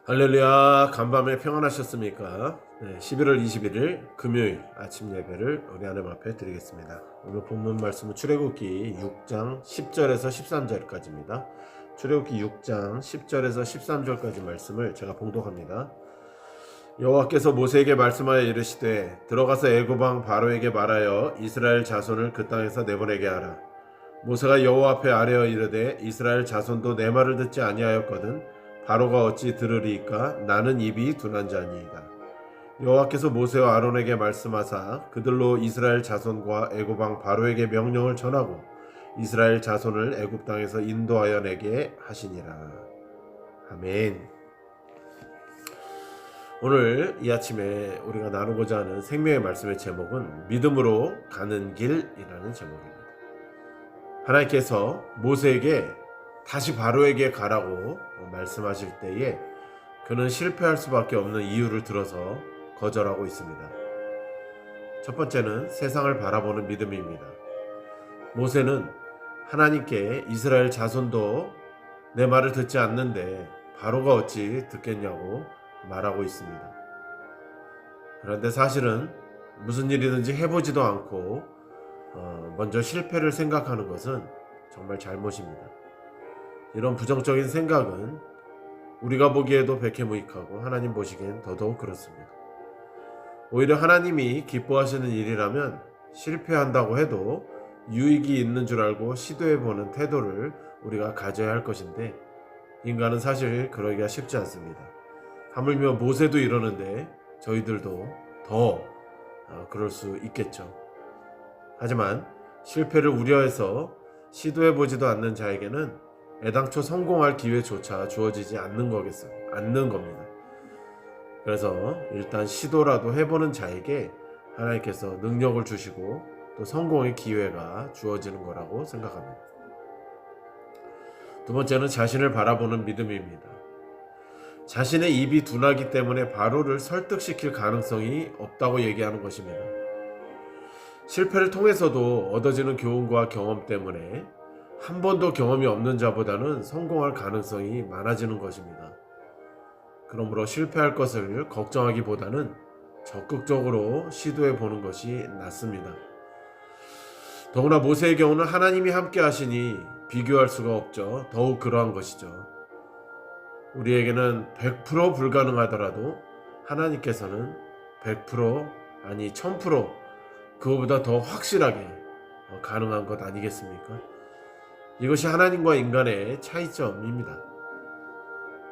할렐루야, 간밤에 평안하셨습니까? 11월 21일 금요일 아침 예배를 우리 하나님 앞에 드리겠습니다. 오늘 본문 말씀은 출애굽기 6장 10절에서 13절까지입니다. 출애굽기 6장 10절에서 13절까지 말씀을 제가 봉독합니다. 여호와께서 모세에게 말씀하여 이르시되 들어가서 애굽 왕 바로에게 말하여 이스라엘 자손을 그 땅에서 내보내게 하라. 모세가 여호와 앞에 아뢰어 이르되 이스라엘 자손도 내 말을 듣지 아니하였거든 바로가 어찌 들으리이까? 나는 입이 둔한 자니이다. 여호와께서 모세와 아론에게 말씀하사 그들로 이스라엘 자손과 애굽 왕 바로에게 명령을 전하고 이스라엘 자손을 애굽 땅에서 인도하여 내게 하시니라. 아멘. 오늘 이 아침에 우리가 나누고자 하는 생명의 말씀의 제목은 믿음으로 가는 길이라는 제목입니다. 하나님께서 모세에게 다시 바로에게 가라고 말씀하실 때에 그는 실패할 수밖에 없는 이유를 들어서 거절하고 있습니다. 첫 번째는 세상을 바라보는 믿음입니다. 모세는 하나님께 이스라엘 자손도 내 말을 듣지 않는데 바로가 어찌 듣겠냐고 말하고 있습니다. 그런데 사실은 무슨 일이든지 해보지도 않고 먼저 실패를 생각하는 것은 정말 잘못입니다. 이런 부정적인 생각은 우리가 보기에도 백해무익하고 하나님 보시기엔 더더욱 그렇습니다. 오히려 하나님이 기뻐하시는 일이라면 실패한다고 해도 유익이 있는 줄 알고 시도해보는 태도를 우리가 가져야 할 것인데 인간은 사실 그러기가 쉽지 않습니다. 하물며 모세도 이러는데 저희들도 더 그럴 수 있겠죠. 하지만 실패를 우려해서 시도해보지도 않는 자에게는 애당초 성공할 기회조차 주어지지 않는 겁니다. 그래서 일단 시도라도 해보는 자에게 하나님께서 능력을 주시고 또 성공의 기회가 주어지는 거라고 생각합니다. 두 번째는 자신을 바라보는 믿음입니다. 자신의 입이 둔하기 때문에 바로를 설득시킬 가능성이 없다고 얘기하는 것입니다. 실패를 통해서도 얻어지는 교훈과 경험 때문에 한 번도 경험이 없는 자보다는 성공할 가능성이 많아지는 것입니다. 그러므로 실패할 것을 걱정하기보다는 적극적으로 시도해 보는 것이 낫습니다. 더구나 모세의 경우는 하나님이 함께 하시니 비교할 수가 없죠. 더욱 그러한 것이죠. 우리에게는 100% 불가능하더라도 하나님께서는 100% 아니 1000% 그거보다 더 확실하게 가능한 것 아니겠습니까? 이것이 하나님과 인간의 차이점입니다.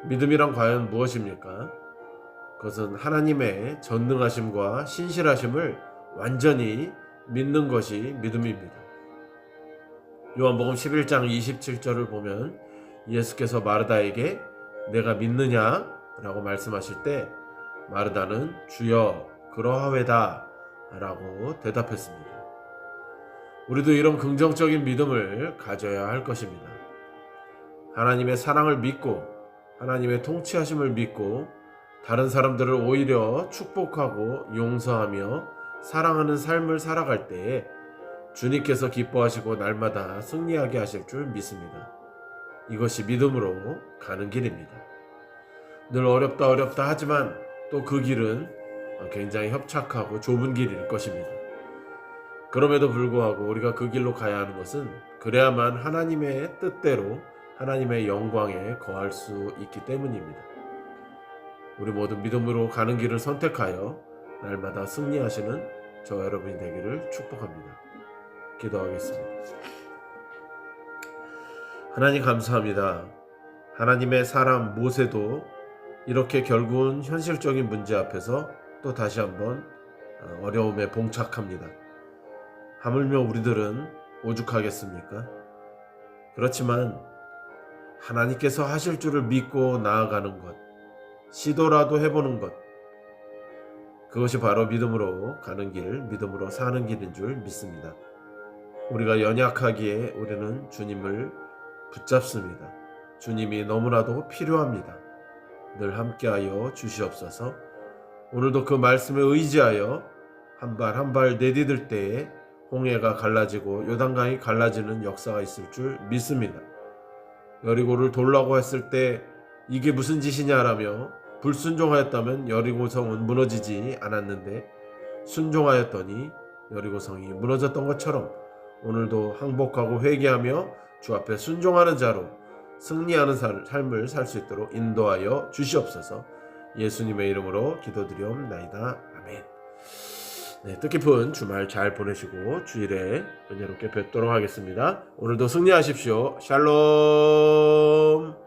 믿음이란 과연 무엇입니까? 그것은 하나님의 전능하심과 신실하심을 완전히 믿는 것이 믿음입니다. 요한복음 11장 27절을 보면 예수께서 마르다에게 내가 믿느냐? 라고 말씀하실 때 마르다는 주여 그러하외다 라고 대답했습니다. 우리도 이런 긍정적인 믿음을 가져야 할 것입니다. 하나님의 사랑을 믿고 하나님의 통치하심을 믿고 다른 사람들을 오히려 축복하고 용서하며 사랑하는 삶을 살아갈 때에 주님께서 기뻐하시고 날마다 승리하게 하실 줄 믿습니다. 이것이 믿음으로 가는 길입니다. 늘 어렵다 하지만 또 그 길은 굉장히 협착하고 좁은 길일 것입니다. 그럼에도 불구하고 우리가 그 길로 가야 하는 것은 그래야만 하나님의 뜻대로 하나님의 영광에 거할 수 있기 때문입니다. 우리 모두 믿음으로 가는 길을 선택하여 날마다 승리하시는 저와 여러분이 되기를 축복합니다. 기도하겠습니다. 하나님 감사합니다. 하나님의 사람 모세도 이렇게 결국은 현실적인 문제 앞에서 또 다시 한번 어려움에 봉착합니다. 하물며 우리들은 오죽하겠습니까? 그렇지만 하나님께서 하실 줄을 믿고 나아가는 것, 시도라도 해보는 것, 그것이 바로 믿음으로 가는 길, 믿음으로 사는 길인 줄 믿습니다. 우리가 연약하기에 우리는 주님을 붙잡습니다. 주님이 너무나도 필요합니다. 늘 함께하여 주시옵소서. 오늘도 그 말씀에 의지하여 한 발 한 발 내디딜 때에 홍해가 갈라지고 요단강이 갈라지는 역사가 있을 줄 믿습니다. 여리고를 돌라고 했을 때 이게 무슨 짓이냐라며 불순종하였다면 여리고성은 무너지지 않았는데 순종하였더니 여리고성이 무너졌던 것처럼 오늘도 항복하고 회개하며 주 앞에 순종하는 자로 승리하는 삶을 살 수 있도록 인도하여 주시옵소서. 예수님의 이름으로 기도드리옵나이다. 아멘. 네, 뜻깊은 주말 잘 보내시고 주일에 은혜롭게 뵙도록 하겠습니다. 오늘도 승리하십시오. 샬롬.